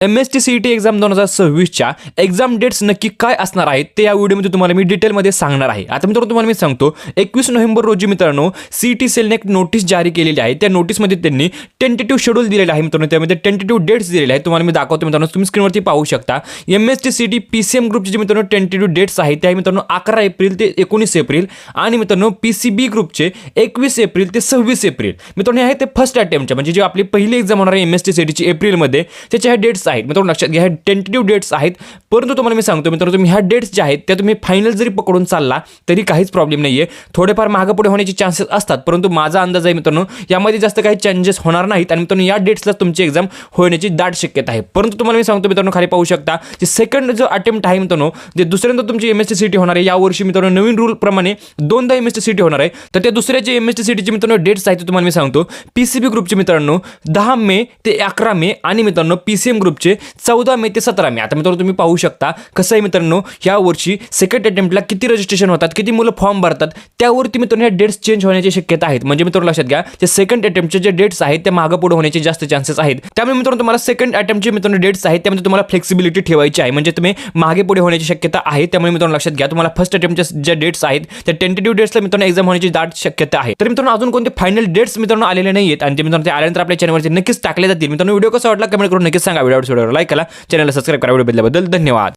MST CET exam 2026च्या exam dates नक्की काय असणार आहेत ते या व्हिडिओमध्ये तुम्हाला मी डिटेलमध्ये सांगणार आहे. आता मित्रांनो तुम्हाला मी सांगतो 21 नोव्हेंबर रोजी मित्रांनो CET सेलने एक नोटीस जारी केलेली आहे. त्या नोटीसमध्ये त्यांनी टेंटेटिव्ह शेड्यूल दिलेलं आहे मित्रांनो. त्यामध्ये टेंटेटिव्ह डेट्स दिलेले आहेत. तुम्हाला मी दाखवतो मित्रांनो, तुम्ही स्क्रीनवरती पाहू शकता. MST CET PCM ग्रुपचे जे मित्रांनो टेंटेटिव्ह डेट्स आहेत त्या मित्रांनो 11 एप्रिल ते 19 एप्रिल आणि मित्रांनो PCB ग्रुपचे 21 एप्रिल ते 26 एप्रिल मित्रांनो आहे ते फर्स्ट अटेम्प्टच्या म्हणजे जे आपली पहिली एक्झाम होणार आहे MST CETची एप्रिलमध्ये त्याच्या ह्या डेट्स आहेत मित्रांनो. लक्षात घ्या, ह्या टेंटेटिव्ह डेट्स आहेत. परंतु तुम्हाला मी सांगतो मित्रांनो, तुम्ही ह्या डेट्स ज्या आहेत त्या तुम्ही फायनल जरी पकडून चालला तरी काहीच प्रॉब्लेम नाहीये. थोडेफार मागे पुढे होण्याचे चान्सेस असतात, परंतु माझा अंदाज आहे मित्रांनो यामध्ये जास्त काही चेंजेस होणार नाहीत आणि मित्रांनो या डेट्सला तुमची एक्झाम होण्याची दाट शक्यता आहे. परंतु तुम्हाला मी सांगतो मित्रांनो, खाली पाहू शकता जे सेकंड जो अटेम्प्ट आहे मित्रांनो, जे दुसऱ्यांदा तुमची MST CET होणार आहे यावर्षी मित्रांनो नवीन रूल प्रमाणे दोनदा MST CET होणार आहे. तर त्या दुसऱ्याचे MST CETचे मित्रांनो डेट्स आहेत तुम्हाला मी सांगतो. PCB ग्रुपचे मित्रांनो 10 मे ते 11 मे आणि मित्रांनो PCM ग्रुपचे 14 मे ते 17 मे. आता मित्रांनो तुम्ही पाहू शकता कसं आहे मित्रांनो, या वर्षी सेकंड अटेम्प्टला किती रजिस्ट्रेशन होतात, किती मुलं फॉर्म भरतात त्यावरती मित्रांनो या डेट्स चेंज होण्याची शक्यता आहेत. म्हणजे मित्रांनो लक्षात घ्या, जे सेकंड अटेम्प्टचे जे डेट्स आहेत त्या मागे पुढे होण्याचे जास्त चान्सेस आहेत. त्यामुळे मित्रांनो तुम्हाला सेकंड अटेम्प्टचे मित्रांनो डेट्स आहेत त्यामध्ये तुम्हाला फ्लेक्सिबिलिटी ठेवायची आहे. म्हणजे तुम्ही मागे पुढे होण्याची शक्यता आहे. त्यामुळे मित्रांनो लक्षात घ्या, तुम्हाला फर्स्ट अटेम्प्टच्या ज्या डेट्स आहेत त्या टेंटेटिव्ह डेट्सला मित्रांनो एक्झाम होण्याची दाट शक्यता आहे. तर मित्रांनो अजून कोणते फायनल डेट्स मित्रांनो आलेले नाहीत आणि ते मित्रांनो ते आल्यानंतर आपल्या चॅनलवरती नक्कीच टाकले जातील. मित्रांनो व्हिडिओ कसा वाटला कमेंट करून नक्कीच सांगा. व्हिडिओ लाईक करा, चॅनलला सबस्क्राइब करा. व्हिडिओ बद्दल धन्यवाद.